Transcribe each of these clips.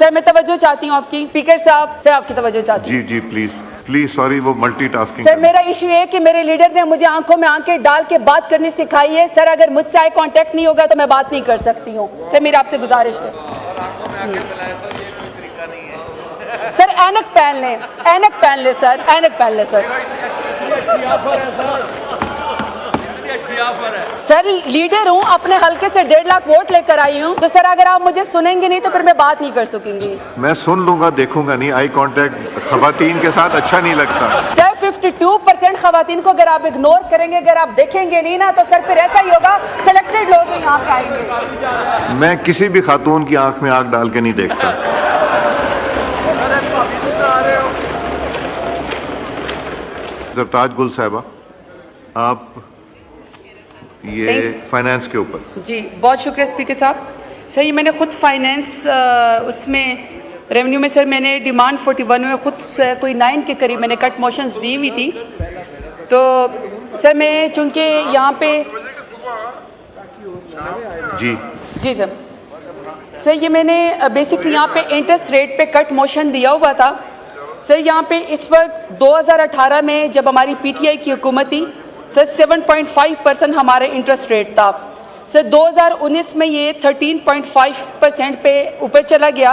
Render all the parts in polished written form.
Sir मैं तवज्जो चाहती हूँ आपकी। स्पीकर साहब, सर आपकी तवज्जो चाहती हूँ। जी जी प्लीज प्लीज, सॉरी वो मल्टीटास्किंग। सर मेरा इशू है कि मेरे लीडर ने मुझे आंखों में आंखें डाल के बात करनी सिखाई है। सर अगर मुझसे आई कांटेक्ट नहीं होगा तो मैं बात नहीं कर सकती हूँ। सर मेरी आपसे गुजारिश है। सर ऐनक पहन लें, ऐनक पहन ले सर, ऐनक पहन ले सर। सर लीडर हूँ, अपने हल्के से 1.5 लाख वोट लेकर आई हूँ, तो सर अगर आप मुझे सुनेंगे नहीं तो फिर मैं बात नहीं कर सकूंगी। मैं सुन लूंगा, देखूंगा नहीं। आई कांटेक्ट खवातीन के साथ अच्छा नहीं लगता। सर 52% खवातीन को अगर आप इग्नोर करेंगे, अगर आप देखेंगे नहीं ना, तो सर फिर ऐसा ही होगा, सिलेक्टेड लोग यहाँ पे आएंगे। मैं किसी भी खातून की आंख में आग डाल के नहीं देखता। जरताज गुल साहिबा, आप ये फाइनेंस के ऊपर। जी बहुत शुक्रिया स्पीकर साहब। सर ये मैंने खुद फाइनेंस उसमें रेवेन्यू में सर मैंने डिमांड 41 में खुद कोई 9 के करीब मैंने कट मोशंस दी हुई थी। तो सर मैं चूंकि यहाँ पे जी सर ये मैंने बेसिकली यहाँ पे इंटरेस्ट रेट पे कट मोशन दिया हुआ था। सर यहाँ पे इस वक्त 2018 में जब हमारी पीटीआई की हुकूमत थी सर 7.5% हमारा इंटरेस्ट रेट था। सर 2019 में ये 13.5% पे ऊपर चला गया,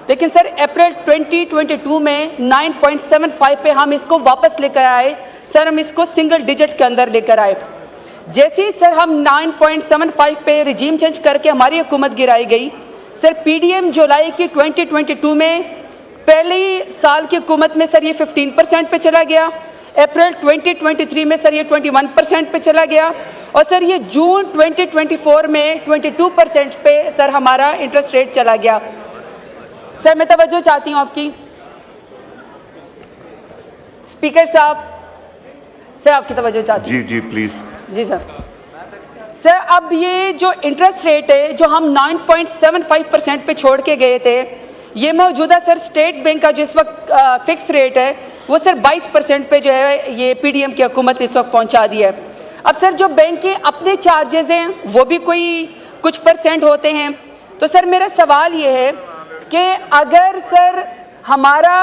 लेकिन सर अप्रैल 2022 में 9.75 पे हम इसको वापस लेकर आए। सर हम इसको सिंगल डिजिट के अंदर लेकर आए। जैसे ही सर हम 9.75 पे रिजीम चेंज करके हमारी हुकूमत गिराई गई, सर पीडीएम जुलाई की 2022 में पहले ही साल की हुकूमत में सर ये 15% पे चला गया। अप्रैल 2023 में सर ये 21% पे चला गया और सर ये जून 2024 में 22% पे सर हमारा इंटरेस्ट रेट चला गया। सर मैं तवज्जो चाहती हूँ आपकी। स्पीकर साहब, सर आपकी तवज्जो चाहती हूँ। जी जी प्लीज। जी सर। सर अब ये जो इंटरेस्ट रेट है जो हम 9.75% पे छोड़ के गए थे, ये मौजूदा सर स्टेट बैंक का जिस वक्त फिक्स रेट है वो सर 22% पे जो है ये पीडीएम की हुकूमत इस वक्त पहुंचा दी है। अब सर जो बैंक के अपने चार्जेस हैं वो भी कुछ परसेंट होते हैं। तो सर मेरा सवाल ये है कि अगर सर हमारा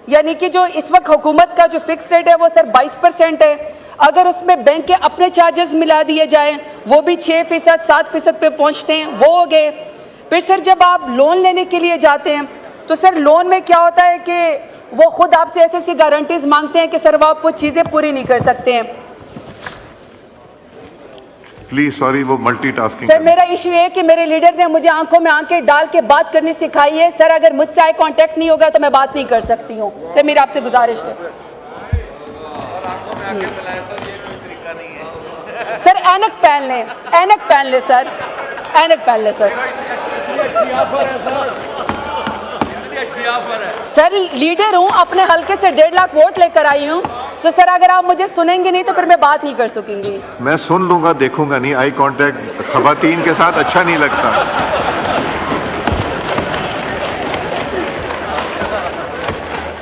यानी कि जो इस वक्त हुकूमत का जो फिक्स रेट है वो सर 22% है, अगर उसमें बैंक के अपने चार्जेस मिला दिए जाएं वो भी 6%, 7% पे पहुंचते हैं, वो हो गए। फिर सर जब आप लोन लेने के लिए जाते हैं तो सर लोन में क्या होता है कि वो खुद आपसे ऐसी गारंटीज मांगते हैं कि सर वो आपको चीजें पूरी नहीं कर सकते हैं। प्लीज सॉरी वो मल्टीटास्किंग। सर मेरा इशू है कि मेरे लीडर ने मुझे आंखों में आंखें डाल के बात करनी सिखाई है। सर अगर मुझसे आई कांटेक्ट नहीं होगा तो मैं बात नहीं कर सकती हूँ। सर मेरी आपसे गुजारिश है। सर ऐनक पहन लें, ऐनक पहन ले सर, ऐनक पहन ले सर। सर लीडर हूँ, अपने हल्के से 1.5 लाख वोट लेकर आई हूँ, तो सर अगर आप मुझे सुनेंगे नहीं तो फिर मैं बात नहीं कर सकूंगी। मैं सुन लूंगा, देखूंगा नहीं। आई कांटेक्ट खवातीन के साथ अच्छा नहीं लगता।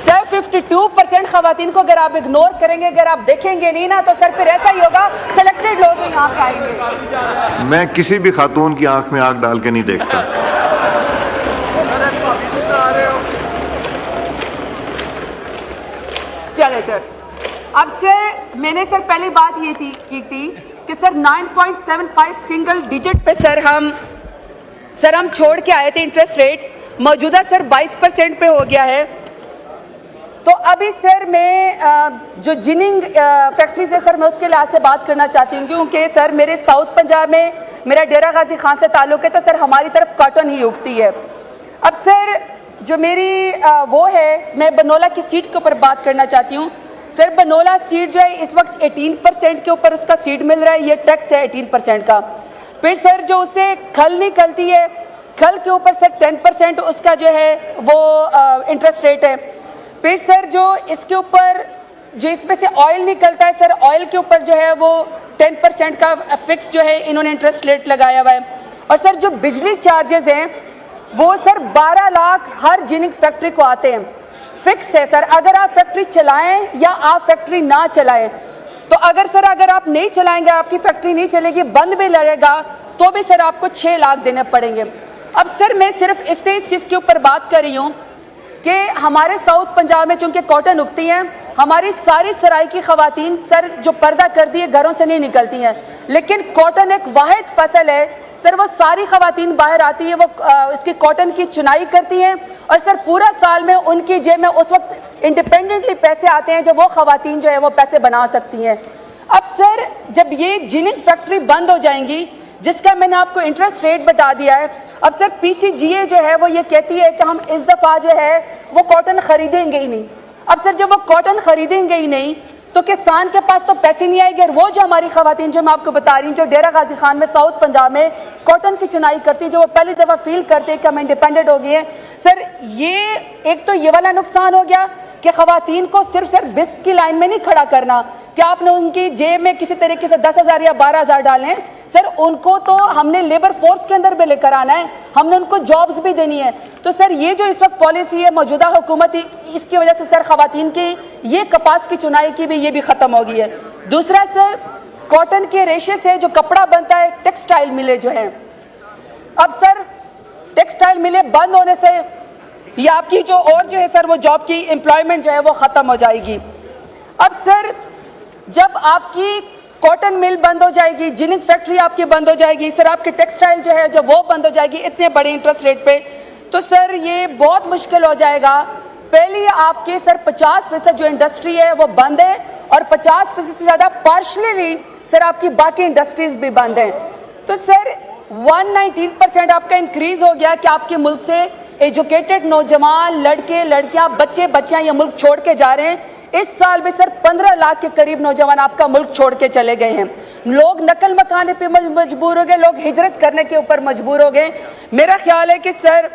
सर 52% खवातीन को अगर आप इग्नोर करेंगे, अगर आप देखेंगे नहीं ना, तो सर फिर ऐसा ही होगा, सिलेक्टेड लोग यहाँ पे आएंगे। मैं किसी भी खातून की आंख में आग डाल के नहीं देखता। चले सर। अब सर मैंने सर पहली बात ये की थी कि सर 9.75 सिंगल डिजिट पे सर हम छोड़ के आए थे इंटरेस्ट रेट, मौजूदा सर 22% पे हो गया है। तो अभी सर मैं जो जिनिंग फैक्ट्रीज है सर मैं उसके लिहाज से बात करना चाहती हूँ, क्योंकि सर मेरे साउथ पंजाब में मेरा डेरा गाजी खान से ताल्लुक है, तो सर हमारी तरफ कॉटन ही उगती है। अब सर जो मेरी वो है, मैं बनोला की सीट के ऊपर बात करना चाहती हूँ। सर बनोला सीट जो है इस वक्त 18% के ऊपर उसका सीट मिल रहा है, ये टैक्स है 18% का। फिर सर जो उससे खल निकलती है, खल के ऊपर सर 10% उसका जो है वो इंटरेस्ट रेट है। फिर सर जो इसके ऊपर जो इसमें से ऑयल निकलता है सर, ऑयल के ऊपर जो है वो 10% का फिक्स जो है इन्होंने इंटरेस्ट रेट लगाया हुआ है। और सर जो बिजली चार्जेस हैं वो सर 12 लाख हर जिनिंग फैक्ट्री को आते हैं, फिक्स है सर। अगर आप फैक्ट्री चलाएं या आप फैक्ट्री ना चलाएं, तो अगर आप नहीं चलाएंगे, आपकी फैक्ट्री नहीं चलेगी, बंद भी लगेगा, तो भी सर आपको 6 लाख देने पड़ेंगे। अब सर मैं सिर्फ इसलिए इस चीज़ के ऊपर बात कर रही हूँ कि हमारे साउथ पंजाब में चूंकि कॉटन उगती हैं, हमारी सारी सराय की खवातीन सर जो पर्दा कर दिए घरों से नहीं निकलती हैं, लेकिन कॉटन एक वाहिद फसल है सर, वो सारी खवातीन बाहर आती है, वो इसकी कॉटन की चुनाई करती हैं और सर पूरा साल में उनकी जेब में उस वक्त इंडिपेंडेंटली पैसे आते हैं जब वो खवातीन जो है वो पैसे बना सकती हैं। अब सर जब ये जिनिंग फैक्ट्री बंद हो जाएंगी, जिसका मैंने आपको इंटरेस्ट रेट बता दिया है, अब सर पीसीजीए जो है वो ये कहती है कि हम इस दफ़ा जो है वो कॉटन खरीदेंगे ही नहीं। अब सर जब वो कॉटन खरीदेंगे ही नहीं तो किसान के पास तो पैसे नहीं आएंगे, और वो जो हमारी खवातीन जो मैं आपको बता रही हूँ जो डेरा गाजी खान में साउथ पंजाब में कॉटन की चुनाई करती है, जो वो पहली दफ़ा फील करते हैं कि हम इंडिपेंडेंट हो गए हैं, सर ये एक तो ये वाला नुकसान हो गया कि खवातीन को सिर्फ बिस्क की लाइन में नहीं खड़ा करना कि आपने उनकी जेब में किसी तरीके से 10,000 या 12,000 डाले हैं, सर उनको तो हमने लेबर फोर्स के अंदर भी लेकर आना है, हमने उनको जॉब्स भी देनी है। तो सर ये जो इस वक्त पॉलिसी है मौजूदा हुकूमत, इसकी वजह से सर खवातीन की ये कपास की चुनाई की भी ये भी खत्म हो गई है। दूसरा सर कॉटन के रेशे से जो कपड़ा बनता है, टेक्सटाइल मिले जो है, अब सर टेक्सटाइल मिले बंद होने से ये आपकी जो और जो है सर वो जॉब की एम्प्लॉयमेंट जो है वो खत्म हो जाएगी। अब सर जब आपकी कॉटन मिल बंद हो जाएगी, जिनिंग फैक्ट्री आपकी बंद हो जाएगी, सर आपकी टेक्सटाइल जो है जब वो बंद हो जाएगी इतने बड़े इंटरेस्ट रेट पे, तो सर ये बहुत मुश्किल हो जाएगा। पहले आपके सर 50% जो इंडस्ट्री है वो बंद है और 50% से ज़्यादा पार्शली सर आपकी बाकी इंडस्ट्रीज भी बंद हैं। तो सर 119% आपका इंक्रीज हो गया कि आपके मुल्क से एजुकेटेड नौजवान लड़के लड़कियां बच्चे बच्चियां ये मुल्क छोड़ के जा रहे हैं। इस साल में सर 15 लाख के करीब नौजवान आपका मुल्क छोड़ के चले गए हैं। लोग नकल मकाने पे मजबूर हो गए, लोग हिजरत करने के ऊपर मजबूर हो गए। मेरा ख्याल है कि सर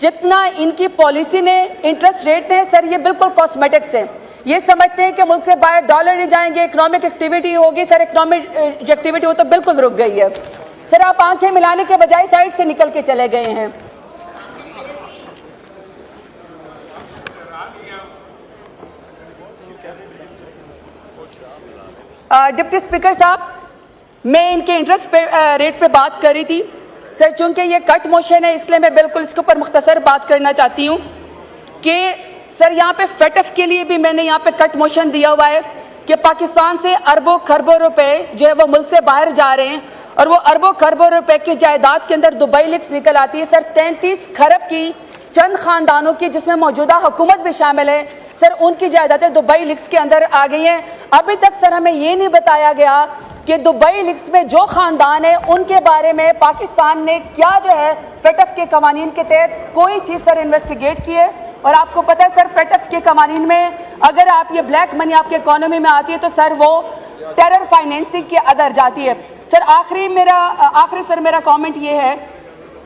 जितना इनकी पॉलिसी ने इंटरेस्ट रेट ने सर ये बिल्कुल कॉस्मेटिक्स है, ये समझते हैं कि मुल्क से बाहर डॉलर नहीं जाएंगे, इकोनॉमिक एक्टिविटी होगी, सर इकोनॉमिक एक्टिविटी वो तो बिल्कुल रुक गई है। सर आप आंखें मिलाने के बजाय साइड से निकल के चले गए हैं। डिप्टी स्पीकर साहब, मैं इनके इंटरेस्ट रेट पे बात कर रही थी सर, चूंकि ये कट मोशन है इसलिए मैं बिल्कुल इसके ऊपर मुख्तसर बात करना चाहती हूँ कि सर यहाँ पे फेटफ के लिए भी मैंने यहाँ पे कट मोशन दिया हुआ है कि पाकिस्तान से अरबों खरबों रुपए जो है वो मुल्क से बाहर जा रहे हैं और वो अरबों खरबों रुपए की जायदाद के अंदर दुबई लीक्स निकल आती है सर 33 खरब की चंद खानदानों की, जिसमें मौजूदा हुकूमत भी शामिल है सर, उनकी जायदादें दुबई लीक्स के अंदर आ गई हैं। अभी तक सर हमें ये नहीं बताया गया कि दुबई लीक्स में जो खानदान है उनके बारे में पाकिस्तान ने क्या जो है फेटफ के कवानीन के तहत कोई चीज़ सर इन्वेस्टिगेट की है। और आपको पता है सर फेटफ के कवानीन में अगर आप ये ब्लैक मनी आपके इकोनॉमी में आती है तो सर वो टेरर फाइनेंसिंग के अंदर जाती है। सर आखिरी सर मेरा कमेंट ये है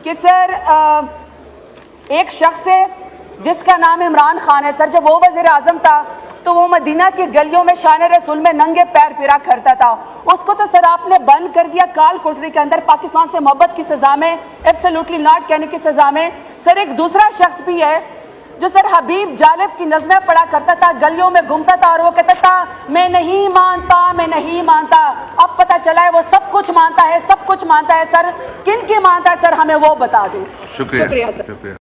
कि सर एक शख्स है जिसका नाम इमरान खान है सर, जब वो वज़ीर आज़म था तो वो मदीना की गलियों में शान रसूल में नंगे पैर फिरा करता था, उसको तो सर आपने बंद कर दिया काल कोठरी के अंदर पाकिस्तान से मोहब्बत की सजा में, एब्सोल्युटली नॉट कहने की सजा में। सर एक दूसरा शख्स भी है जो सर हबीब जालिब की नज़में पढ़ा करता था, गलियों में घूमता था और वो कहता था मैं नहीं मानता, मैं नहीं मानता। अब पता चला है वो सब कुछ मानता है, सब कुछ मानता है सर, किन की मानता है सर हमें वो बता दें। शुक्रिया सर।